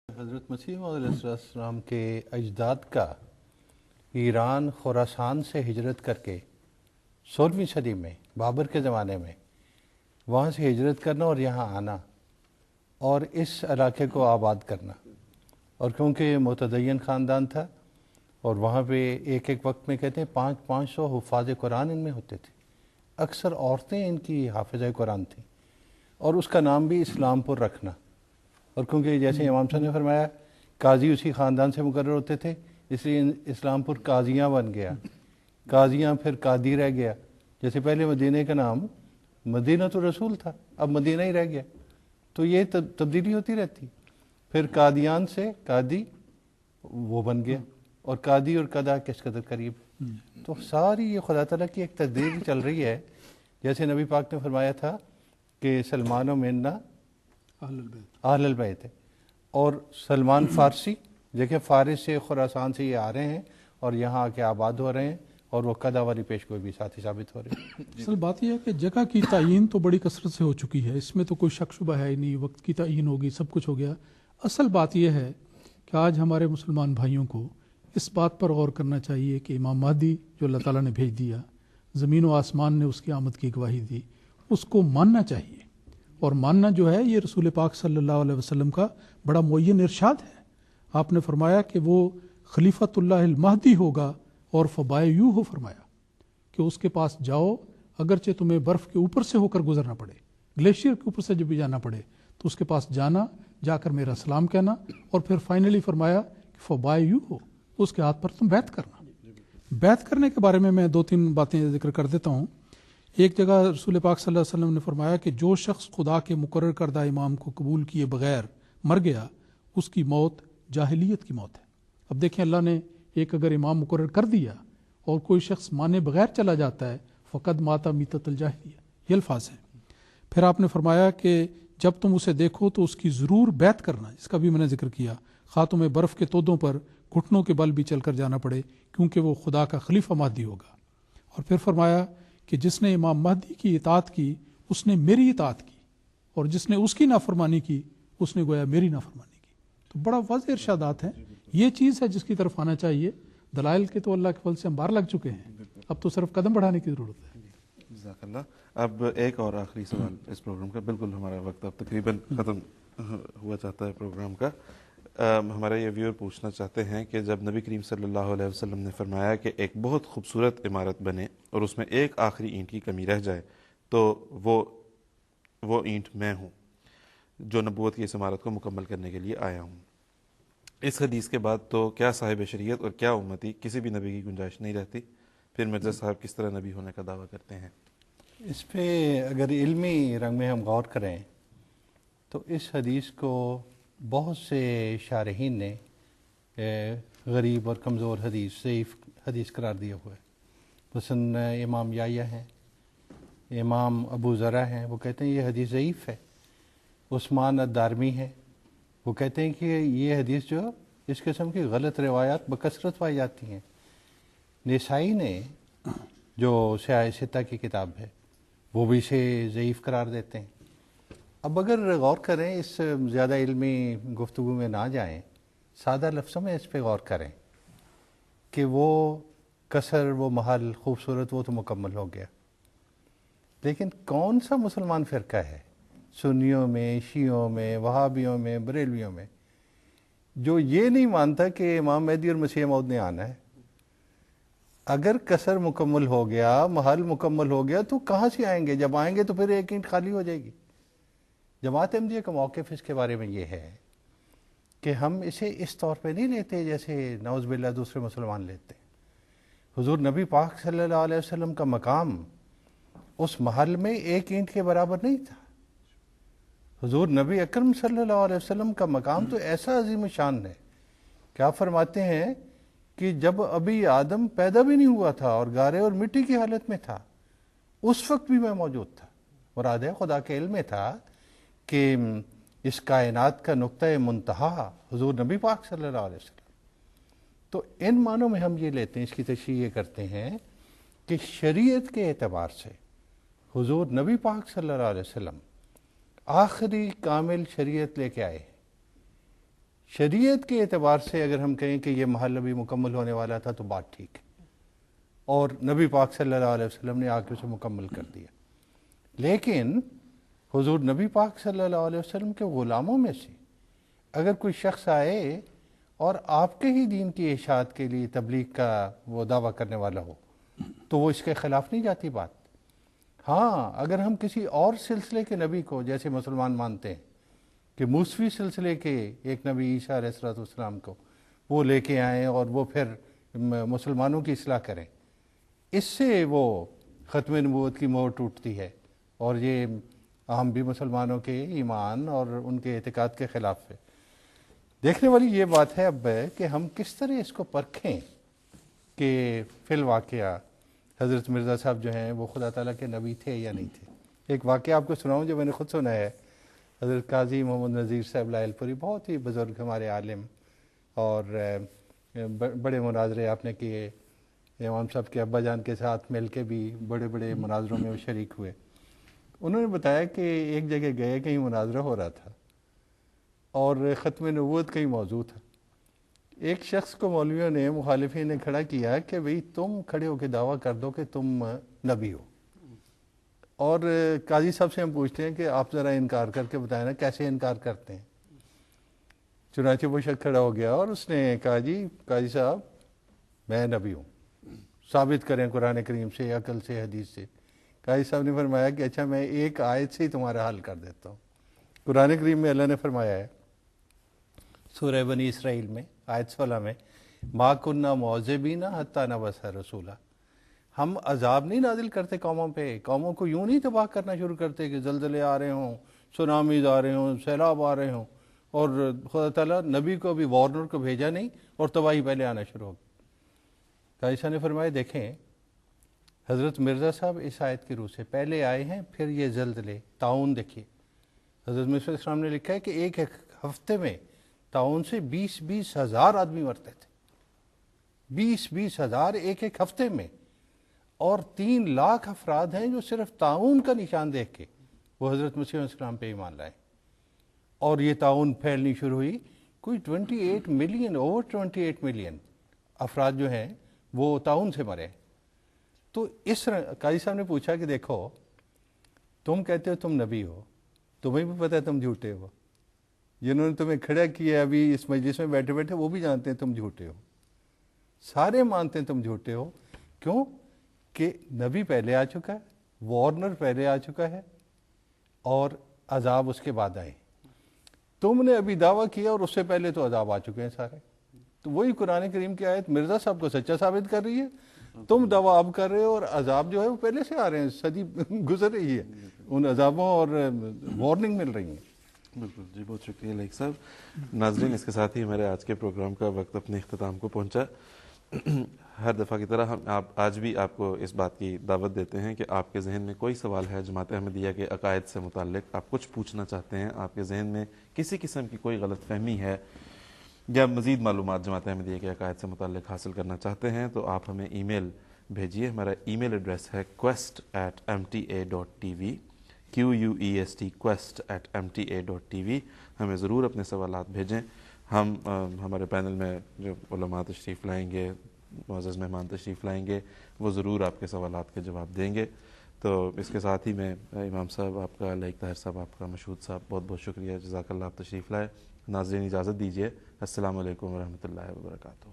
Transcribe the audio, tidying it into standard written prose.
حضرت مسیح موعود علیہ السلام کے اجداد کا ایران خراسان سے ہجرت کر کے 16ویں صدی میں بابر کے زمانے میں وہاں سے ہجرت کرنا اور یہاں آنا اور اس علاقے کو آباد کرنا، اور کیونکہ متدین خاندان تھا اور وہاں پہ ایک ایک وقت میں کہتے ہیں 500 حفاظ قرآن ان میں ہوتے تھے، اکثر عورتیں ان کی حافظہ قرآن تھیں، اور اس کا نام بھی اسلام پور رکھنا، اور کیونکہ جیسے امام صاحب نے فرمایا قاضی اسی خاندان سے مقرر ہوتے تھے، اس لیے اسلام پور قاضیاں بن گیا، قاضیاں پھر قادی رہ گیا، جیسے پہلے مدینہ کا نام مدینہ تو رسول تھا، اب مدینہ ہی رہ گیا، تو یہ تبدیلی ہوتی رہتی، پھر قادیان سے قادی وہ بن گیا، اور قادی اور قضا کس قدر قریب، تو ساری یہ خدا تعالیٰ کی ایک تدبیر چل رہی ہے، جیسے نبی پاک نے فرمایا تھا کہ سلمان و منا اہل البیت ہے، اور سلمان فارسی دیکھیں فارس سے خراسان سے یہ آ رہے ہیں اور یہاں آ کے آباد ہو رہے ہیں، اور وہ قضا والی پیشگوئی بھی ساتھ ہی ثابت ہو رہی ہے۔ اصل بات یہ ہے کہ جگہ کی تعین تو بڑی کثرت سے ہو چکی ہے، اس میں تو کوئی شک شبہ ہے ہی نہیں، وقت کی تعین ہوگی، سب کچھ ہو گیا۔ اصل بات یہ ہے کہ آج ہمارے مسلمان بھائیوں کو اس بات پر غور کرنا چاہیے کہ امام مہدی جو اللہ تعالیٰ نے بھیج دیا، زمین و آسمان نے اس کی آمد کی گواہی دی، اس کو ماننا چاہیے، اور ماننا جو ہے یہ رسول پاک صلی اللہ علیہ وسلم کا بڑا معین ارشاد ہے۔ آپ نے فرمایا کہ وہ خلیفۃ اللہ المہدی ہوگا، اور فبایعوہ ہو فرمایا کہ اس کے پاس جاؤ، اگرچہ تمہیں برف کے اوپر سے ہو کر گزرنا پڑے، گلیشیئر کے اوپر سے جب بھی جانا پڑے تو اس کے پاس جانا، جا کر میرا سلام کہنا، اور پھر فائنلی فرمایا کہ فبایعوہ ہو، اس کے ہاتھ پر تم بیعت کرنا۔ بیعت کرنے کے بارے میں 2-3 باتیں ذکر کر دیتا ہوں۔ ایک جگہ رسول پاک صلی اللہ علیہ وسلم نے فرمایا کہ جو شخص خدا کے مقرر کردہ امام کو قبول کیے بغیر مر گیا، اس کی موت جاہلیت کی موت ہے۔ اب دیکھیں، اللہ نے ایک اگر امام مقرر کر دیا اور کوئی شخص مانے بغیر چلا جاتا ہے، فقد ماتا میتۃ الجاہلیہ، یہ الفاظ ہیں۔ پھر آپ نے فرمایا کہ جب تم اسے دیکھو تو اس کی ضرور بیعت کرنا، اس کا بھی میں نے ذکر کیا، خواہ تمہیں برف کے تودوں پر گھٹنوں کے بل بھی چل کر جانا پڑے، کیونکہ وہ خدا کا خلیفہ مہدی ہوگا۔ اور پھر فرمایا کہ جس نے امام مہدی کی اطاعت کی اس نے میری اطاعت کی، اور جس نے اس کی نافرمانی کی اس نے گویا میری نافرمانی کی۔ تو بڑا واضح ارشادات ہیں، یہ چیز ہے جس کی طرف آنا چاہیے۔ دلائل کے تو اللہ کے فضل سے ہم باہر لگ چکے ہیں، اب تو صرف قدم بڑھانے کی ضرورت ہے۔ جزاک اللہ۔ اب ایک اور آخری سوال اس پروگرام کا، بالکل ہمارا وقت اب تقریباً ختم ہوا چاہتا ہے پروگرام کا۔ ہمارے یہ ویور پوچھنا چاہتے ہیں کہ جب نبی کریم صلی اللہ علیہ وسلم نے فرمایا کہ ایک بہت خوبصورت عمارت بنے اور اس میں ایک آخری اینٹ کی کمی رہ جائے تو وہ اینٹ میں ہوں جو نبوت کی اس عمارت کو مکمل کرنے کے لیے آیا ہوں، اس حدیث کے بعد تو کیا صاحب شریعت اور کیا امتی کسی بھی نبی کی گنجائش نہیں رہتی؟ پھر مرزا صاحب کس طرح نبی ہونے کا دعویٰ کرتے ہیں؟ اس پہ اگر علمی رنگ میں ہم غور کریں تو اس حدیث کو بہت سے شارحین نے غریب اور کمزور حدیث، ضعیف حدیث قرار دیا ہوا ہے۔ مثلاً امام یحییٰ ہیں، امام ابو زرع ہیں، وہ کہتے ہیں یہ حدیث ضعیف ہے۔ عثمان الدارمی ہے، وہ کہتے ہیں کہ یہ حدیث جو اس قسم کی غلط روایات بکثرت پائی جاتی ہیں۔ نسائی نے جو سیاہ ستہ کی کتاب ہے وہ بھی اسے ضعیف قرار دیتے ہیں۔ اب اگر غور کریں، اس زیادہ علمی گفتگو میں نہ جائیں، سادہ لفظوں میں اس پہ غور کریں کہ وہ کسر، وہ محل خوبصورت، وہ تو مکمل ہو گیا، لیکن کون سا مسلمان فرقہ ہے سنیوں میں، شیعوں میں، وہابیوں میں، بریلویوں میں جو یہ نہیں مانتا کہ امام مہدی اور مسیح موعود نے آنا ہے؟ اگر کسر مکمل ہو گیا، محل مکمل ہو گیا، تو کہاں سے آئیں گے؟ جب آئیں گے تو پھر ایک اینٹ خالی ہو جائے گی۔ جماعت احمدیہ کا موقف اس کے بارے میں یہ ہے کہ ہم اسے اس طور پہ نہیں لیتے جیسے نعوذ باللہ دوسرے مسلمان لیتے ہیں۔ حضور نبی پاک صلی اللہ علیہ وسلم کا مقام اس محل میں ایک اینٹ کے برابر نہیں تھا۔ حضور نبی اکرم صلی اللہ علیہ وسلم کا مقام تو ایسا عظیم شان ہے کہ آپ فرماتے ہیں کہ جب ابھی آدم پیدا بھی نہیں ہوا تھا اور گارے اور مٹی کی حالت میں تھا، اس وقت بھی میں موجود تھا۔ مراد ہے خدا کے علم میں تھا کہ اس کائنات کا نقطہ منتہا حضور نبی پاک صلی اللہ علیہ وسلم۔ تو ان معنوں میں ہم یہ لیتے ہیں، اس کی تشریح یہ کرتے ہیں کہ شریعت کے اعتبار سے حضور نبی پاک صلی اللہ علیہ وسلم آخری کامل شریعت لے کے آئے۔ شریعت کے اعتبار سے اگر ہم کہیں کہ یہ محل ابھی مکمل ہونے والا تھا تو بات ٹھیک ہے، اور نبی پاک صلی اللہ علیہ وسلم نے آ کے اسے مکمل کر دیا، لیکن حضور نبی پاک صلی اللہ علیہ وسلم کے غلاموں میں سے اگر کوئی شخص آئے اور آپ کے ہی دین کی اشاعت کے لیے تبلیغ کا وہ دعویٰ کرنے والا ہو تو وہ اس کے خلاف نہیں جاتی بات۔ ہاں اگر ہم کسی اور سلسلے کے نبی کو، جیسے مسلمان مانتے ہیں کہ موسوی سلسلے کے ایک نبی عیسیٰ علیہ السلام کو وہ لے کے آئیں اور وہ پھر مسلمانوں کی اصلاح کریں، اس سے وہ ختم نبوت کی مہر ٹوٹتی ہے، اور یہ ہم بھی مسلمانوں کے ایمان اور ان کے اعتقاد کے خلاف ہے۔ دیکھنے والی یہ بات ہے اب کہ ہم کس طرح اس کو پرکھیں کہ فی الواقعہ حضرت مرزا صاحب جو ہیں وہ خدا تعالیٰ کے نبی تھے یا نہیں تھے۔ ایک واقعہ آپ کو سناؤں جو میں نے خود سنا ہے۔ حضرت قاضی محمد نذیر صاحب لائل پوری، بہت ہی بزرگ ہمارے عالم، اور بڑے مناظرے آپ نے کیے، امام صاحب کے ابا جان کے ساتھ مل کے بھی بڑے بڑے مناظروں میں وہ شریک ہوئے۔ انہوں نے بتایا کہ ایک جگہ گئے، کہیں مناظرہ ہو رہا تھا اور ختم نبوت کہیں موضوع تھا۔ ایک شخص کو مولویوں نے، مخالفین نے کھڑا کیا کہ بھئی تم کھڑے ہو کے دعویٰ کر دو کہ تم نبی ہو، اور قاضی صاحب سے ہم پوچھتے ہیں کہ آپ ذرا انکار کر کے بتائیں نا کیسے انکار کرتے ہیں۔ چنانچہ وہ شخص کھڑا ہو گیا اور اس نے کہا جی قاضی صاحب میں نبی ہوں، ثابت کریں قرآن کریم سے، عقل سے، حدیث سے۔ قاضی صاحب نے فرمایا کہ اچھا میں ایک آیت سے ہی تمہارا حل کر دیتا ہوں۔ قرآن کریم میں اللہ نے فرمایا ہے سورہ بنی اسرائیل میں آیت 16 میں، ما کننا معذبین حتی نبعث رسولا، ہم عذاب نہیں نازل کرتے قوموں پہ، قوموں کو یوں نہیں تباہ کرنا شروع کرتے کہ زلزلے آ رہے ہوں، سونامیز آ رہے ہوں، سیلاب آ رہے ہوں، اور خدا تعالیٰ نبی کو بھی وارنر کو بھیجا نہیں اور تباہی پہلے آنا شروع ہو گئی۔ قاضی صاحب نے فرمایا دیکھیں حضرت مرزا صاحب اس آیت کی روح سے پہلے آئے ہیں، پھر یہ زلزلے، طاعون دیکھیے، حضرت مرزا اسلام نے لکھا ہے کہ ایک ہفتے میں طاعون سے 20-20 ہزار آدمی مرتے تھے، 20-20 ہزار ایک ہفتے میں، اور 3 لاکھ افراد ہیں جو صرف طاعون کا نشان دیکھ کے وہ حضرت مسیح علیہ السلام پہ ایمان لائے، اور یہ طاعون پھیلنی شروع ہوئی، کوئی 28 ملین، اوور 28 ملین افراد جو ہیں وہ طاعون سے مرے۔ تو اس قاضی صاحب نے پوچھا کہ دیکھو تم کہتے ہو تم نبی ہو، تمہیں بھی پتہ ہے تم جھوٹے ہو، جنہوں نے تمہیں کھڑا کیا ابھی اس مجلس میں بیٹھے بیٹھے وہ بھی جانتے ہیں تم جھوٹے ہو، سارے مانتے ہیں تم جھوٹے ہو۔ کیوں کہ نبی پہلے آ چکا ہے، وارنر پہلے آ چکا ہے، اور عذاب اس کے بعد آئے۔ تم نے ابھی دعویٰ کیا اور اس سے پہلے تو عذاب آ چکے ہیں سارے۔ تو وہی قرآن کریم کی آیت مرزا صاحب کو سچا ثابت کر رہی ہے، تم دعویٰ اب کر رہے ہو، اور عذاب جو ہے وہ پہلے سے آ رہے ہیں، صدی گزر رہی ہے، ان عذابوں اور وارننگ مل رہی ہیں۔ بالکل جی، بہت شکریہ لائق صاحب۔ ناظرین اس کے ساتھ ہی ہمارے آج کے پروگرام کا وقت اپنے اختتام کو پہنچا۔ ہر دفعہ کی طرح ہم آج بھی آپ کو اس بات کی دعوت دیتے ہیں کہ آپ کے ذہن میں کوئی سوال ہے جماعت احمدیہ کے عقائد سے متعلق، آپ کچھ پوچھنا چاہتے ہیں، آپ کے ذہن میں کسی قسم کی کوئی غلط فہمی ہے یا مزید معلومات جماعت احمدیہ کے عقائد سے متعلق حاصل کرنا چاہتے ہیں تو آپ ہمیں ای میل بھیجیے۔ ہمارا ای میل ایڈریس ہے quest@mta.tv، quest quest@mta.tv۔ ہمیں ضرور اپنے سوالات بھیجیں۔ ہم ہمارے پینل میں جو علماء تشریف لائیں گے، معزز مہمان تشریف لائیں گے، وہ ضرور آپ کے سوالات کے جواب دیں گے۔ تو اس کے ساتھ ہی میں امام صاحب آپ کا، لائق طاہر صاحب آپ کا، مشہود صاحب بہت بہت شکریہ، جزاک اللہ، آپ تشریف لائے۔ ناظرین اجازت دیجیے، السلام علیکم ورحمۃ اللہ وبرکاتہ۔